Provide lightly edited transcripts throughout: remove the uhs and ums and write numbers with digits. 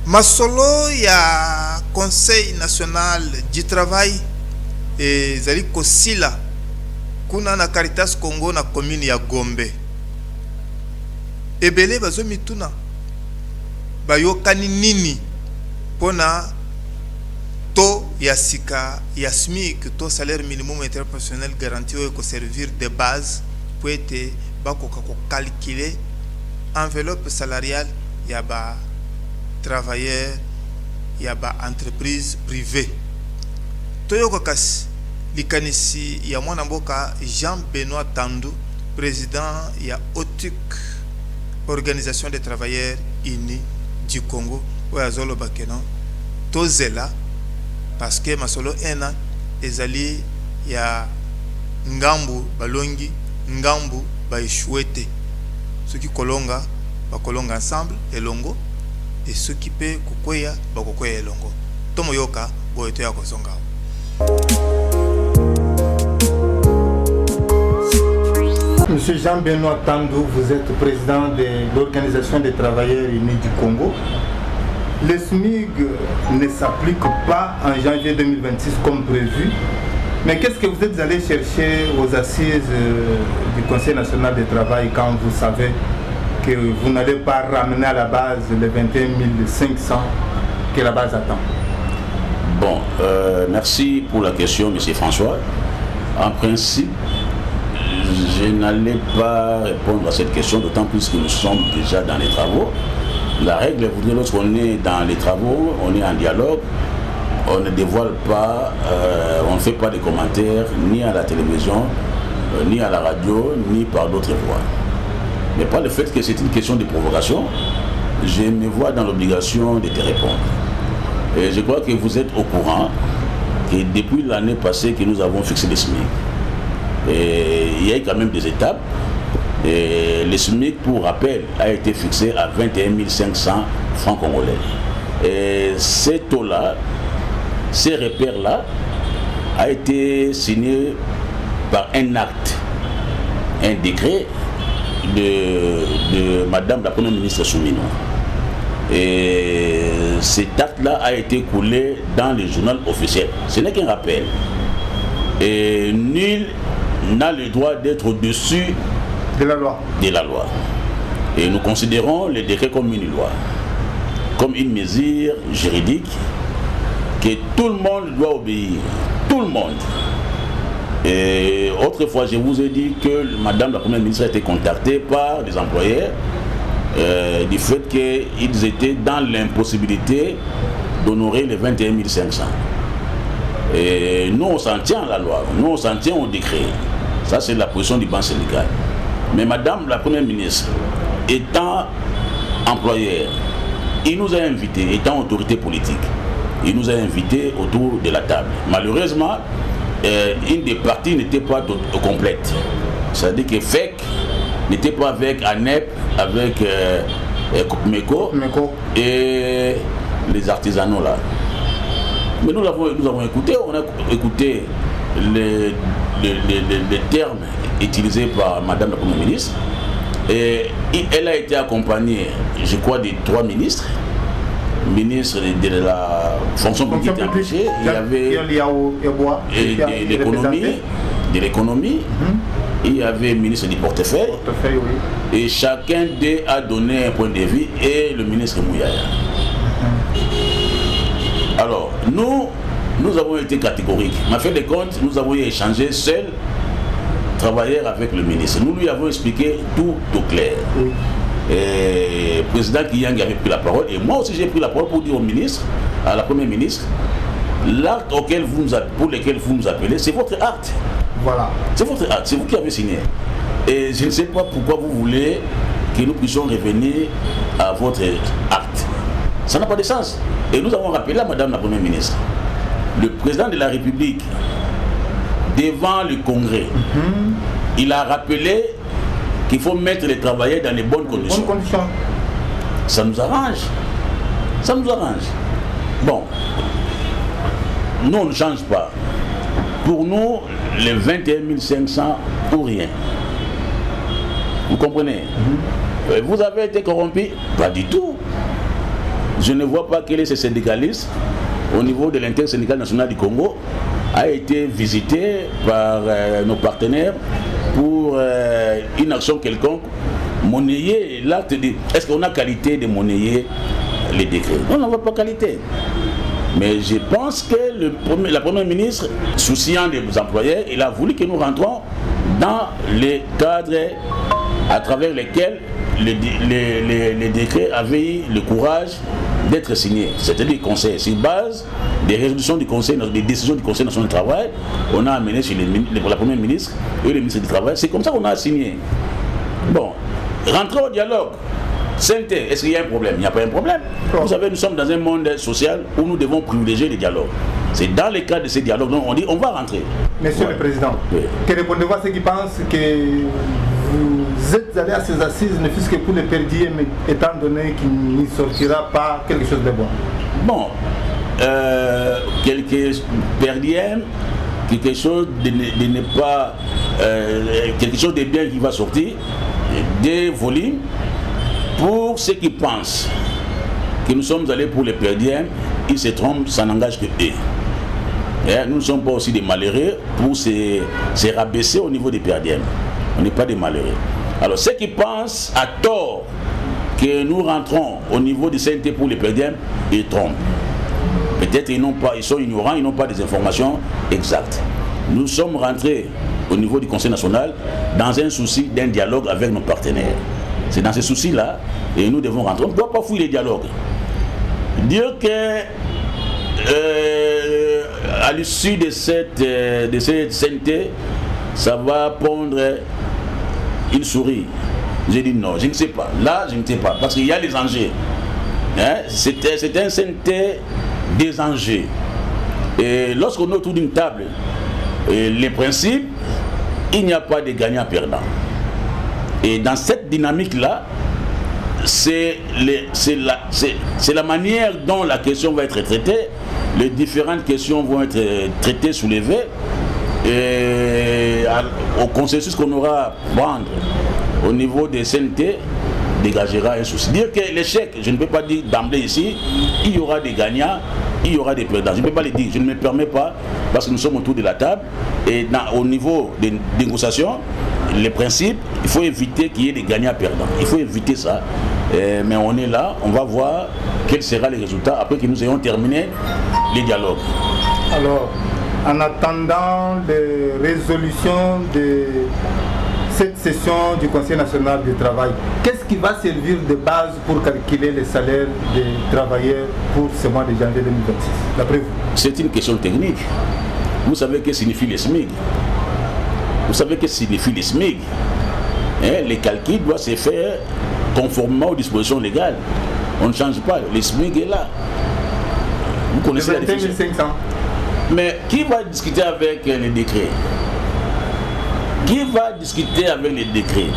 Masolo ya Conseil national du travail zali kosila kuna na Caritas Congo na commune ya Gombe. Ebele bazo mituna bayokani nini pona to ya sika ya SMIC, to salaire minimum interprofessionnel garanti o ko servir de base pour être bakoka ko calculer enveloppe salariale ya ba travailleur ya ba entreprise privée. Toyoko kasi likanisi ya mwana mboka Jean-Benoît Tandou, président ya OTUC, Organisation des travailleurs unis du Congo, oya zolo bakeno tozela parce que masolo ena ezali ya ngambu balongi ngambu baishwete, ceux qui kolonga bakolonga ensemble elongo et ceux qui peut kukwea bakokwea elongo. Tomo yoka boyeto ya kozonga. Monsieur Jean-Benoît Tandou, vous êtes président de l'Organisation des travailleurs unis du Congo. Le SMIC ne s'applique pas en janvier 2026 comme prévu. Mais qu'est-ce que vous êtes allé chercher aux assises du Conseil national du travail quand vous savez que vous n'allez pas ramener à la base les 21 500 que la base attend? Bon, merci pour la question, M. François. En principe, je n'allais pas répondre à cette question, d'autant plus que nous sommes déjà dans les travaux. La règle voudrait, lorsqu'on est dans les travaux, on est en dialogue, on ne dévoile pas, on ne fait pas de commentaires ni à la télévision, ni à la radio, ni par d'autres voies. Mais pas le fait que c'est une question de provocation, je me vois dans l'obligation de te répondre. Et je crois que vous êtes au courant que depuis l'année passée que nous avons fixé le SMIC, et il y a quand même des étapes. Et le SMIC, pour rappel, a été fixé à 21 500 francs congolais. Et ces taux-là, ces repères-là, a été signé par un acte, un décret de Madame la Première ministre Soumino. Et cet acte-là a été coulé dans le journal officiel. Ce n'est qu'un rappel. Et nul n'a le droit d'être au-dessus de la loi. Et nous considérons le décret comme une loi, comme une mesure juridique que tout le monde doit obéir. Tout le monde. Et autrefois, je vous ai dit que Madame la Première ministre a été contactée par des employeurs du fait qu'ils étaient dans l'impossibilité d'honorer les 21 500. Et nous, on s'en tient à la loi, nous, on s'en tient au décret. Ça, c'est la position du banc syndical. Mais Madame la Première ministre, étant employeur, il nous a invités, étant autorité politique, il nous a invités autour de la table. Malheureusement, une des parties n'était pas complète. C'est-à-dire que FEC n'était pas avec ANEP, avec MECO et les artisanaux là. Mais nous avons écouté, on a écouté les termes utilisés par Madame la Première ministre. Et elle a été accompagnée, je crois, de 3 ministres. Ministre de la fonction publique et engagée, il y avait de l'économie, il y avait le ministre du portefeuille, oui. Et chacun d'eux a donné un point de vue, et le ministre Mouyaya. Alors, nous avons été catégoriques. En fin de compte, nous avons échangé seuls, travailleurs avec le ministre. Nous lui avons expliqué tout au clair. Oui. Et le président Kiyang avait pris la parole, et moi aussi j'ai pris la parole pour dire au ministre, à la Première ministre, l'acte pour lequel vous nous appelez, c'est votre acte. Voilà. C'est votre acte, c'est vous qui avez signé. Et je ne sais pas pourquoi vous voulez que nous puissions revenir à votre acte. Ça n'a pas de sens. Et nous avons rappelé à Madame la Première ministre, le président de la République, devant le Congrès, il a rappelé qu'il faut mettre les travailleurs dans les bonnes conditions. Ça nous arrange. Ça nous arrange. Bon, nous on ne change pas. Pour nous, les 21 500 pour rien. Vous comprenez? Vous avez été corrompu? Pas du tout. je ne vois pas quel est ce syndicaliste au niveau de l'intersyndical national du Congo a été visité par nos partenaires pour une action quelconque, monnayer l'acte de... Est-ce qu'on a qualité de monnayer les décrets? Non, on n'a pas qualité. Mais je pense que la première ministre, souciant des employeurs, il a voulu que nous rentrons dans les cadres à travers lesquels les décrets avaient eu le courage d'être signés. C'est-à-dire le conseil. Sur base des résolutions du conseil, des décisions du Conseil national du travail, on a amené chez la première ministre et le ministre du Travail. C'est comme ça qu'on a signé. Bon, rentrons au dialogue. Est-ce qu'il y a un problème? Il n'y a pas un problème. Vous savez, nous sommes dans un monde social où nous devons privilégier les dialogues. C'est dans le cadre de ces dialogues on dit on va rentrer. Monsieur le Président, que répondez-vous à ceux qui pensent que vous êtes allé à ces assises, ne fût-ce que pour les perdus, mais étant donné qu'il n'y sortira pas quelque chose de bon? Bon, quelques perdièmes, quelque chose de ne pas, quelque chose de bien qui va sortir, des volumes. Pour ceux qui pensent que nous sommes allés pour les perdièmes, ils se trompent, ça n'engage que eux. Nous ne sommes pas aussi des malheureux pour se rabaisser au niveau des perdièmes. On n'est pas des malheureux. Alors ceux qui pensent à tort que nous rentrons au niveau du CNT pour les perdièmes, ils trompent. Peut-être ils sont ignorants, ils n'ont pas des informations exactes. Nous sommes rentrés au niveau du Conseil national dans un souci d'un dialogue avec nos partenaires. C'est dans ce souci-là et nous devons rentrer. On ne doit pas fouiller les dialogues. Dire que à l'issue de cette CNT, ça va pondre une souris. J'ai dit non, je ne sais pas. Là, je ne sais pas. Parce qu'il y a des enjeux. C'est un CNT des enjeux. Et lorsqu'on est autour d'une table, les principes, il n'y a pas de gagnant-perdant. Et dans cette dynamique-là, c'est la manière dont la question va être traitée. Les différentes questions vont être traitées, soulevées. Et au consensus qu'on aura à prendre au niveau des CNT, dégagera un souci. Dire que l'échec, je ne peux pas dire d'emblée ici, il y aura des gagnants, il y aura des perdants. Je ne peux pas le dire, je ne me permets pas, parce que nous sommes autour de la table. Et au niveau des négociations, les principes, il faut éviter qu'il y ait des gagnants-perdants. Il faut éviter ça. Mais on est là, on va voir quels seront les résultats après que nous ayons terminé les dialogues. Alors, en attendant les résolutions de cette session du Conseil national du travail, qu'est-ce qui va servir de base pour calculer les salaires des travailleurs pour ce mois de janvier 2026, d'après vous? C'est une question technique. Vous savez que signifie le SMIC. Vous savez que signifie le SMIC. Les calculs doivent se faire conformément aux dispositions légales. On ne change pas. Le SMIC est là. Vous connaissez la définition. 500. Mais qui va discuter avec les décrets? Qui va discuter avec les décrets?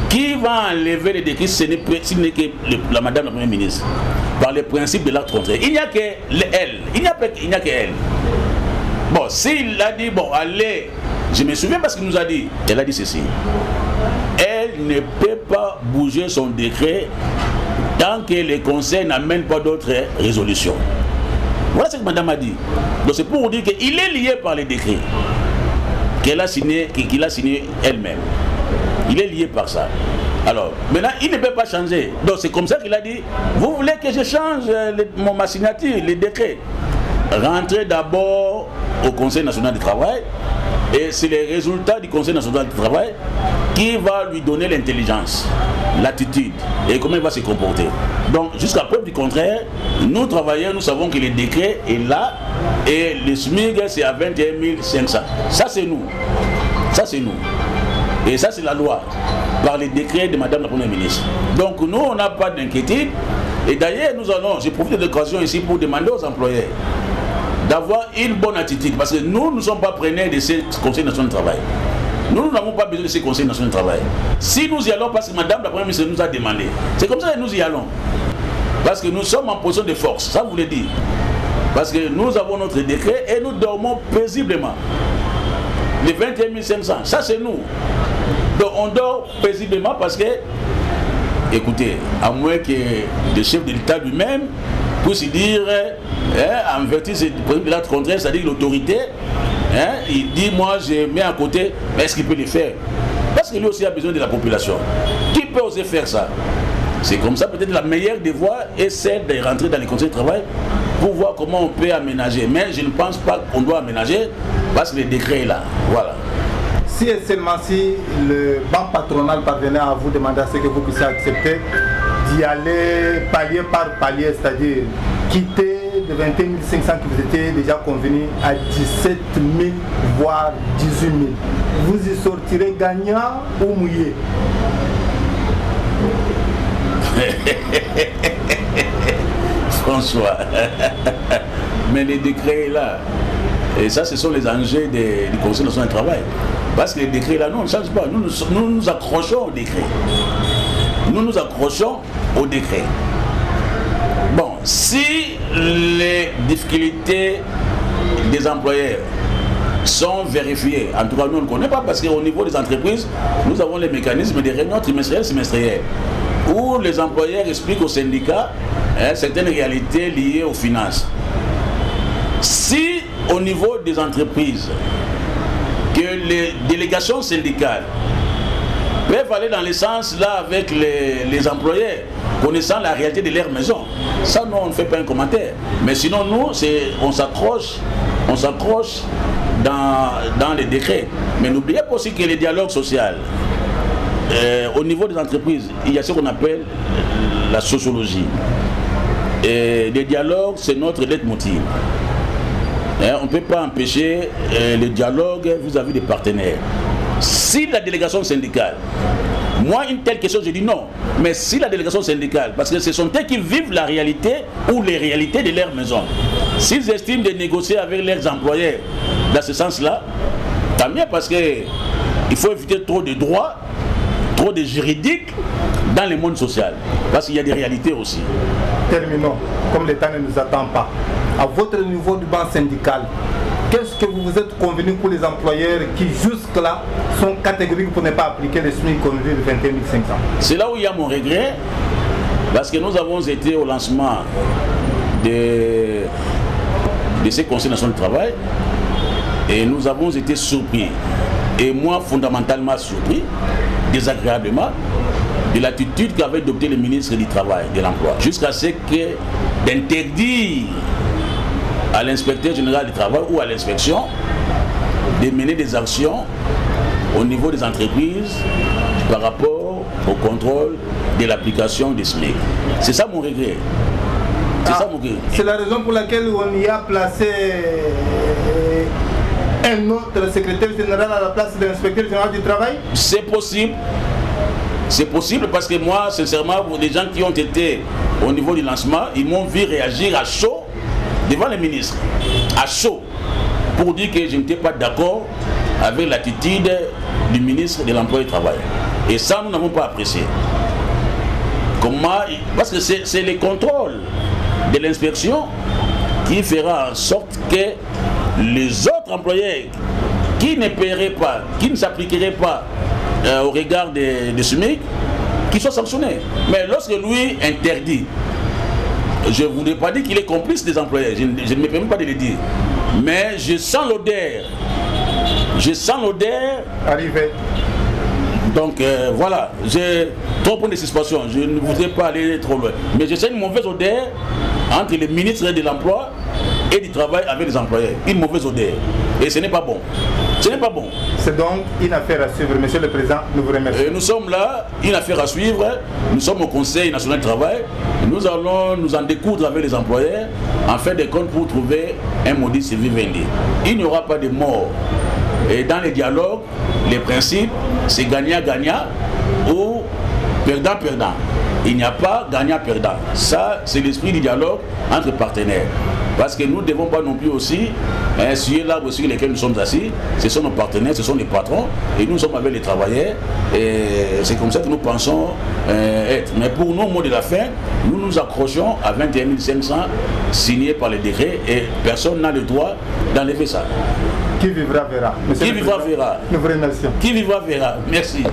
Qui va enlever les décrets si ce n'est que la Madame la Première ministre? Par les principes de l'acte contraire. Il n'y a que elle. Il n'y a que elle. Bon, s'il a dit, bon, allez, je me souviens parce qu'il nous a dit, elle a dit ceci. Elle ne peut pas bouger son décret tant que le Conseil n'amène pas d'autres résolutions. Voilà ce que Madame a dit. Donc c'est pour vous dire qu'il est lié par les décrets qu'il a signé elle-même. Il est lié par ça. Alors, maintenant, il ne peut pas changer. Donc c'est comme ça qu'il a dit, vous voulez que je change ma signature, les décrets? Rentrez d'abord au Conseil national du travail et c'est les résultats du Conseil national du travail qui va lui donner l'intelligence, l'attitude et comment il va se comporter. Donc jusqu'à preuve du contraire, nous travailleurs, nous savons que le décret est là et le SMIC c'est à 21 500. Ça c'est nous. Ça c'est nous. Et ça c'est la loi par les décrets de Madame la Première ministre. Donc nous on n'a pas d'inquiétude et d'ailleurs j'ai profité de l'occasion ici pour demander aux employeurs d'avoir une bonne attitude parce que nous ne sommes pas preneurs de ce Conseil national du travail. Nous n'avons pas besoin de ce Conseil national du travail. Si nous y allons parce que Madame la Première ministre nous a demandé, c'est comme ça que nous y allons. Parce que nous sommes en position de force, ça voulait dire. Parce que nous avons notre décret et nous dormons paisiblement. Les 21 500, ça c'est nous. Donc on dort paisiblement parce que écoutez, à moins que le chef de l'État lui-même puisse dire, en vertu de l'acte contraire, c'est-à-dire l'autorité, il dit, moi je mets à côté, mais est-ce qu'il peut le faire? Parce que lui aussi a besoin de la population. Qui peut oser faire ça? C'est comme ça, peut-être la meilleure des voies est celle de rentrer dans les conseils de travail pour voir comment on peut aménager. Mais je ne pense pas qu'on doit aménager parce que le décret est là. Voilà. Si et seulement si le banc patronal parvenait à vous demander à ce que vous puissiez accepter d'y aller palier par palier, c'est-à-dire quitter de 21 500 que vous étiez déjà convenu à 17 000 voire 18 000, vous y sortirez gagnant ou mouillé? François, mais le décret est là. Et ça, ce sont les enjeux du Conseil national du travail. Parce que le décret est là, nous on ne change pas. Nous nous accrochons au décret. Nous nous accrochons au décret. Bon, si les difficultés des employeurs sont vérifiées, en tout cas nous on ne connaît pas parce qu'au niveau des entreprises, nous avons les mécanismes des réunions trimestrielles, semestrielles, où les employeurs expliquent aux syndicats certaines réalités liées aux finances. Si au niveau des entreprises, que les délégations syndicales peuvent aller dans le sens là avec les employeurs, connaissant la réalité de leur maison, ça nous on ne fait pas un commentaire. Mais sinon nous, on s'accroche dans les décrets. Mais n'oubliez pas aussi que le dialogue social, au niveau des entreprises, il y a ce qu'on appelle la sociologie. Et le dialogue, c'est notre leitmotiv. On ne peut pas empêcher le dialogue vis-à-vis des partenaires. Si la délégation syndicale, moi une telle question je dis non, mais si la délégation syndicale, parce que ce sont eux qui vivent la réalité ou les réalités de leur maison, s'ils estiment de négocier avec leurs employeurs dans ce sens-là, tant mieux, parce qu'il faut éviter trop de droits, trop de juridiques dans le monde social, parce qu'il y a des réalités aussi. Terminons, comme l'État ne nous attend pas. À votre niveau du banc syndical, qu'est-ce que vous vous êtes convenu pour les employeurs qui jusque-là sont catégoriques pour ne pas appliquer le SMIC convenu de 21 500? C'est là où il y a mon regret, parce que nous avons été au lancement de ces conseils nationaux du travail et nous avons été surpris, et moi fondamentalement surpris, désagréablement, de l'attitude qu'avait adopté le ministre du Travail, de l'Emploi, jusqu'à ce que d'interdire à l'inspecteur général du travail ou à l'inspection de mener des actions au niveau des entreprises par rapport au contrôle de l'application des SMIC. C'est ça mon regret. C'est la raison pour laquelle on y a placé un autre secrétaire général à la place de l'inspecteur général du travail? C'est possible. C'est possible parce que moi, sincèrement, pour des gens qui ont été au niveau du lancement, ils m'ont vu réagir à chaud devant le ministre, à chaud, pour dire que je n'étais pas d'accord avec l'attitude du ministre de l'Emploi et du Travail. Et ça, nous n'avons pas apprécié. Comment? Parce que c'est le contrôle de l'inspection qui fera en sorte que les autres employés qui ne paieraient pas, qui ne s'appliqueraient pas au regard des SMIC, qui soient sanctionnés. Mais lorsque lui interdit, je ne voudrais pas dire qu'il est complice des employés, je ne me permets pas de le dire. Mais je sens l'odeur. Arrivé. Donc voilà, j'ai trop de situations, je ne voudrais pas aller trop loin. Mais je sens une mauvaise odeur entre le ministre de l'Emploi et du Travail avec les employés. Une mauvaise odeur. Et ce n'est pas bon. Ce n'est pas bon. C'est donc une affaire à suivre. Monsieur le Président, nous vous remercions. Nous sommes là, une affaire à suivre. Nous sommes au Conseil national du travail. Nous allons nous en découdre avec les employeurs en fin de compte pour trouver un modus vivendi. Il n'y aura pas de mort. Et dans les dialogues, les principes, c'est gagnant-gagnant ou perdant-perdant. Il n'y a pas gagnant-perdant. Ça, c'est l'esprit du dialogue entre partenaires. Parce que nous ne devons pas non plus aussi suivre l'arbre sur lequel nous sommes assis. Ce sont nos partenaires, ce sont les patrons. Et nous sommes avec les travailleurs. Et c'est comme ça que nous pensons être. Mais pour nous, au mot de la fin, nous nous accrochons à 21 500 signés par les décrets. Et personne n'a le droit d'enlever ça. Qui vivra verra. Qui vivra verra. Nous vous remercions. Qui vivra verra. Merci.